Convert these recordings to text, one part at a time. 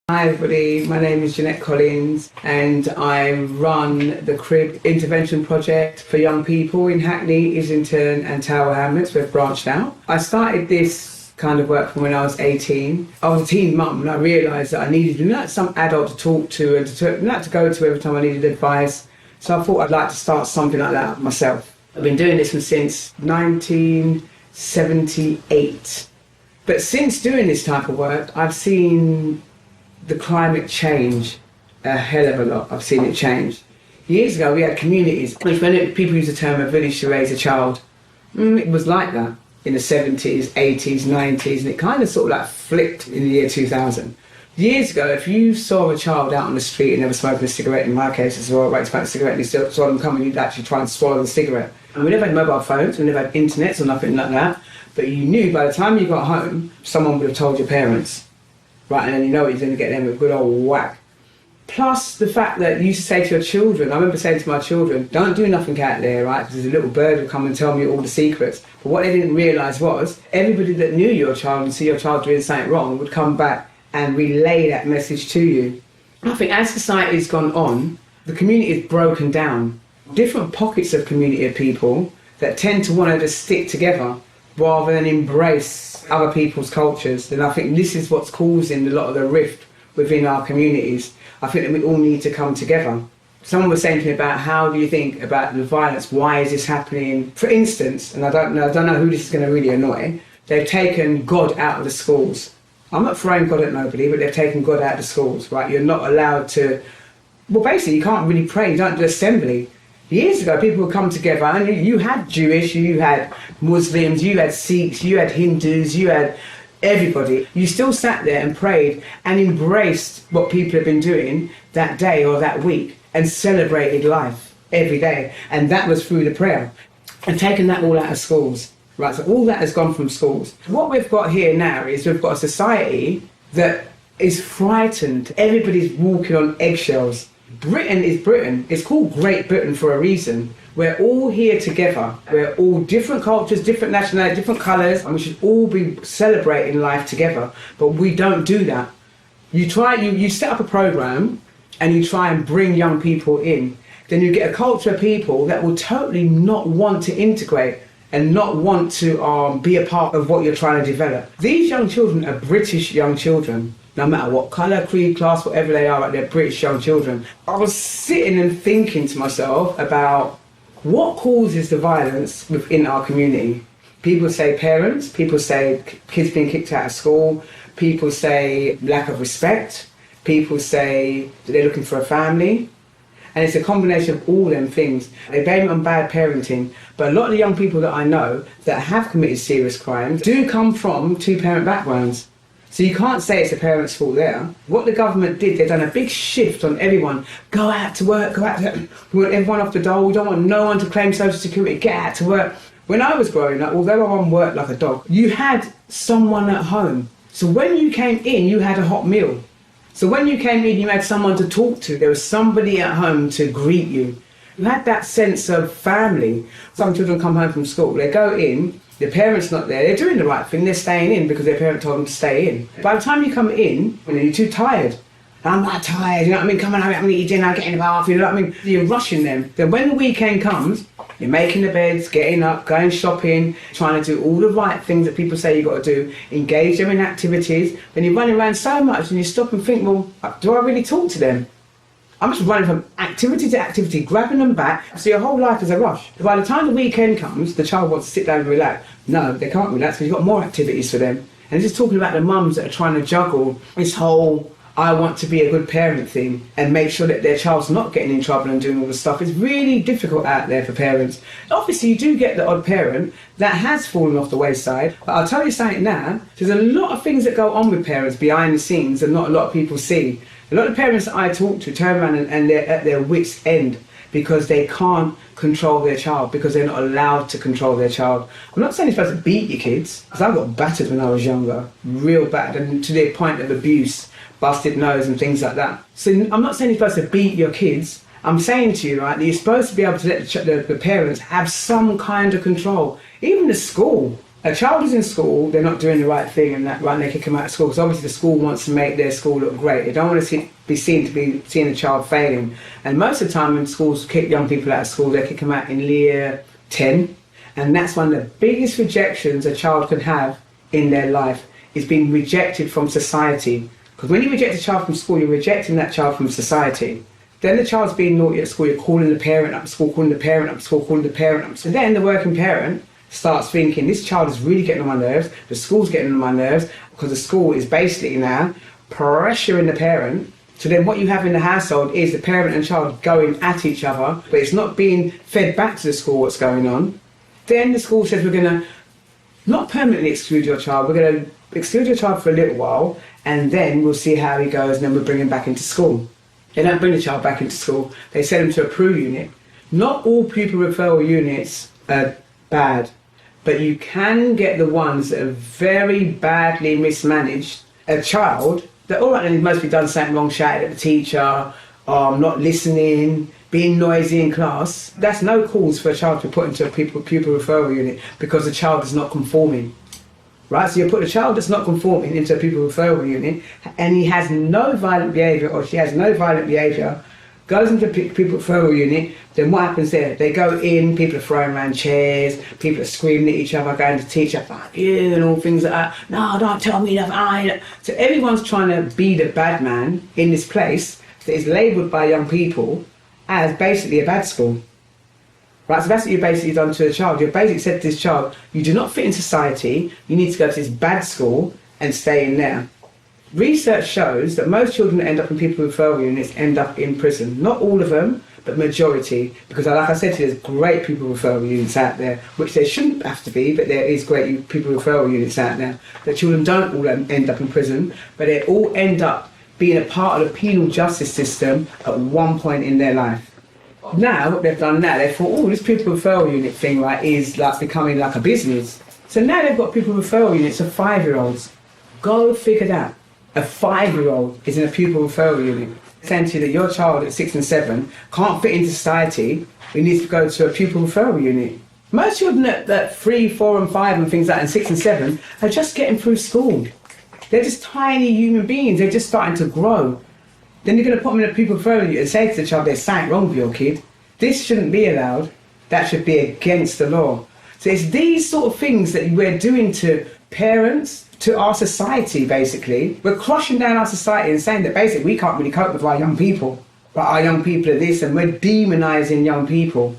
Hi everybody, my name is Janette Collins and I run the Crib Intervention Project for young people in Hackney, Islington and Tower Hamlets. We've branched out. I started this kind of work from when I was 18. I was a teen mum and I realised that I needed some adult to talk to and to go to every time I needed advice. So I thought I'd like to start something like that myself. I've been doing this since 1978. But since doing this type of work, I've seen the climate change a hell of a lot. I've seen it change. Years ago, we had communities. When people use the term a village to raise a child, it was like that in the 70s, 80s, 90s, and it kind of sort of like flipped in the year 2000. Years ago, if you saw a child out on the street and they were smoking a cigarette, in my case, as well, right, smoking a cigarette, and you still saw them coming, you'd actually try and swallow the cigarette. And we never had mobile phones, we never had internet or nothing like that, but you knew by the time you got home, someone would have told your parents. Right, and then you know you're going to get them with a good old whack. Plus the fact that you used to say to your children, I remember saying to my children, don't do nothing out there, right, because a little bird will come and tell me all the secrets. But what they didn't realise was, everybody that knew your child and see your child doing something wrong would come back and relay that message to you. I think as society's gone on, the community is broken down. Different pockets of community of people that tend to want to just stick together rather than embrace other people's cultures. And I think this is what's causing a lot of the rift within our communities. I think that we all need to come together. Someone was saying to me about how do you think about the violence, why is this happening? For instance, and I don't know who this is going to really annoy, they've taken God out of the schools. I'm not throwing God at nobody, but they've taken God out of the schools, right? You're not allowed to, well basically you can't really pray, you don't do assembly. Years ago, people would come together and you had Jewish, you had Muslims, you had Sikhs, you had Hindus, you had everybody. You still sat there and prayed and embraced what people have been doing that day or that week and celebrated life every day. And that was through the prayer. And taken that all out of schools, right? So all that has gone from schools. What we've got here now is we've got a society that is frightened. Everybody's walking on eggshells. Britain is Britain. It's called Great Britain for a reason. We're all here together. We're all different cultures, different nationalities, different colours, and we should all be celebrating life together. But we don't do that. You set up a programme and you try and bring young people in. Then you get a culture of people that will totally not want to integrate and not want to be a part of what you're trying to develop. These young children are British young children. No matter what colour, creed, class, whatever they are, they're British young children. I was sitting and thinking to myself about what causes the violence within our community. People say parents, people say kids being kicked out of school, people say lack of respect, people say that they're looking for a family. And it's a combination of all them things. They blame it on bad parenting, but a lot of the young people that I know that have committed serious crimes do come from two-parent backgrounds. So you can't say it's the parents' fault there. What the government did, they've done a big shift on everyone. Go out to work, go out to work. We want everyone off the dole. We don't want no one to claim social security. Get out to work. When I was growing up, although my mum worked like a dog, you had someone at home. So when you came in, you had a hot meal. So when you came in, you had someone to talk to. There was somebody at home to greet you. You had that sense of family. Some children come home from school, they go in, their parents not there, they're doing the right thing, they're staying in because their parent told them to stay in. By the time you come in, you're too tired. I'm not tired, you know what I mean? Come on, I'm going to eat dinner, get in the bath, you know what I mean? You're rushing them. Then when the weekend comes, you're making the beds, getting up, going shopping, trying to do all the right things that people say you've got to do, engage them in activities. Then you're running around so much and you stop and think, well, do I really talk to them? I'm just running from activity to activity, grabbing them back, so your whole life is a rush. By the time the weekend comes, the child wants to sit down and relax. No, they can't relax because you've got more activities for them. And just talking about the mums that are trying to juggle this whole I want to be a good parent thing and make sure that their child's not getting in trouble and doing all the stuff. It's really difficult out there for parents. Obviously, you do get the odd parent that has fallen off the wayside. But I'll tell you something now, there's a lot of things that go on with parents behind the scenes that not a lot of people see. A lot of parents that I talk to turn around and they're at their wits' end because they can't control their child, because they're not allowed to control their child. I'm not saying you're supposed to beat your kids, because I got battered when I was younger, real bad, and to the point of abuse, busted nose and things like that. So I'm not saying you're supposed to beat your kids. I'm saying to you, right, that you're supposed to be able to let the parents have some kind of control. Even the school. A child is in school, they're not doing the right thing, and that right, they kick them out of school because obviously the school wants to make their school look great. They don't want to be seeing a child failing. And most of the time when schools kick young people out of school, they kick them out in year 10. And that's one of the biggest rejections a child can have in their life, is being rejected from society. Because when you reject a child from school, you're rejecting that child from society. Then the child's being naughty at school, you're calling the parent up at school, calling the parent up at school, calling the parent up. So then the working parent starts thinking, this child is really getting on my nerves, the school's getting on my nerves, because the school is basically now pressuring the parent. So then what you have in the household is the parent and child going at each other, but it's not being fed back to the school what's going on. Then the school says, we're going to not permanently exclude your child, we're going to exclude your child for a little while, and then we'll see how he goes, and then we'll bring him back into school. They don't bring the child back into school, they send him to a PRU unit. Not all pupil referral units are bad, but you can get the ones that are very badly mismanaged. A child that, all right, then must be done something wrong, shouting at the teacher, not listening, being noisy in class. That's no cause for a child to be put into a pupil referral unit because the child is not conforming. Right, so you put a child that's not conforming into a pupil referral unit and he has no violent behaviour or she has no violent behaviour, goes into a pupil referral unit, then what happens there? They go in, people are throwing around chairs, people are screaming at each other, going to teacher, fuck you, and all things like that. No, don't tell me that. So everyone's trying to be the bad man in this place that is labelled by young people as basically a bad school. Right, so that's what you've basically done to a child. You've basically said to this child, you do not fit in society, you need to go to this bad school and stay in there. Research shows that most children that end up in pupil referral units end up in prison. Not all of them, but majority. Because like I said to you, there's great pupil referral units out there, which there shouldn't have to be, but there is great pupil referral units out there. The children don't all end up in prison, but they all end up being a part of the penal justice system at one point in their life. Now, what they've done now, they thought, oh, this pupil referral unit thing, right, is like becoming like a business. So now they've got pupil referral units of 5-year-olds. Go figure that. A 5-year-old is in a pupil referral unit. Saying to you that your child at 6 and 7 can't fit into society, he needs to go to a pupil referral unit. Most children at 3, 4 and 5 and things like that, and 6 and 7, are just getting through school. They're just tiny human beings, they're just starting to grow. Then you're going to put them in a pupil referral unit and say to the child, there's something wrong with your kid. This shouldn't be allowed. That should be against the law. So it's these sort of things that we're doing to parents, to our society, basically. We're crushing down our society and saying that basically we can't really cope with our young people. But our young people are this, and we're demonising young people.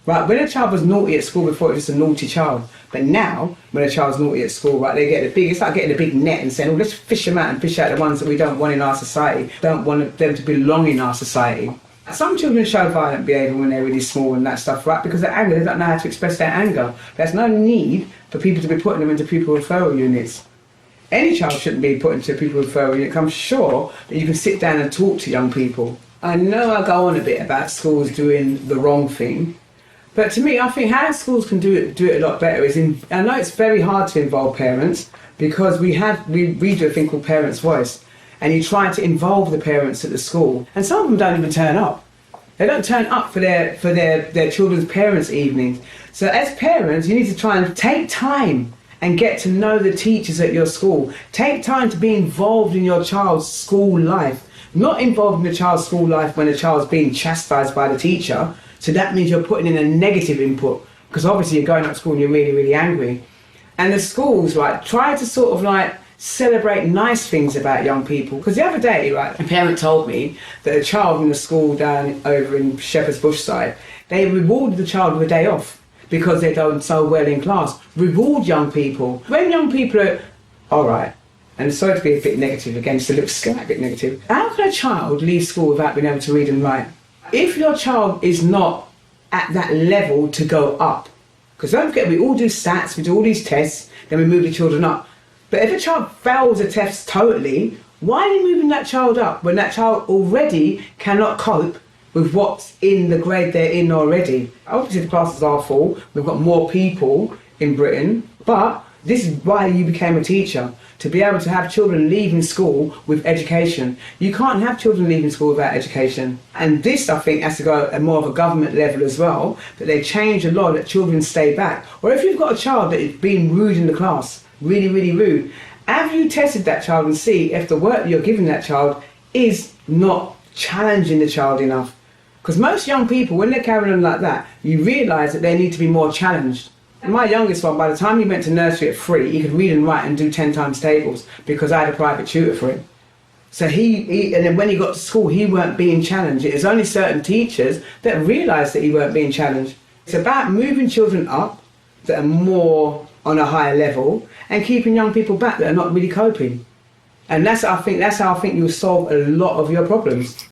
Right, when a child was naughty at school before, it was just a naughty child. But now, when a child's naughty at school, right, it's like getting a big net and saying, oh, let's fish them out and fish out the ones that we don't want in our society, don't want them to belong in our society. Some children show violent behaviour when they're really small and that stuff, right, because they're angry, they don't know how to express their anger. There's no need for people to be putting them into pupil referral units. Any child shouldn't be put into a pupil referral unit. I'm sure that you can sit down and talk to young people. I know I go on a bit about schools doing the wrong thing, but to me, I think how schools can do it a lot better is, I know it's very hard to involve parents because we do a thing called Parents' Voice, and you try to involve the parents at the school, and some of them don't even turn up. They don't turn up for their children's parents' evenings. So as parents, you need to try and take time and get to know the teachers at your school. Take time to be involved in your child's school life. Not involved in the child's school life when the child's being chastised by the teacher. So that means you're putting in a negative input, because obviously you're going up to school and you're really, really angry. And the schools, right, try to sort of like celebrate nice things about young people. Because the other day, right, a parent told me that a child in the school down over in Shepherd's Bush side, they rewarded the child with a day off because they're done so well in class. Reward young people. When young people are, all right, and sorry to be a bit negative again, just a little slight bit negative, how can a child leave school without being able to read and write? If your child is not at that level to go up, because don't forget, we all do stats, we do all these tests, then we move the children up. But if a child fails a test totally, why are you moving that child up when that child already cannot cope with what's in the grade they're in already? Obviously the classes are full, we've got more people in Britain, but This is why you became a teacher, to be able to have children leaving school with education. You can't have children leaving school without education. And this, I think, has to go at more of a government level as well, that they change the law that children stay back. Or if you've got a child that is being rude in the class, really, really rude, have you tested that child and see if the work that you're giving that child is not challenging the child enough? Because most young people, when they're carrying on like that, you realise that they need to be more challenged. My youngest one, by the time he went to nursery at 3, he could read and write and do 10 times tables because I had a private tutor for him. So and then when he got to school, he weren't being challenged. It was only certain teachers that realised that he weren't being challenged. It's about moving children up that are more on a higher level and keeping young people back that are not really coping. And that's how I think you'll solve a lot of your problems.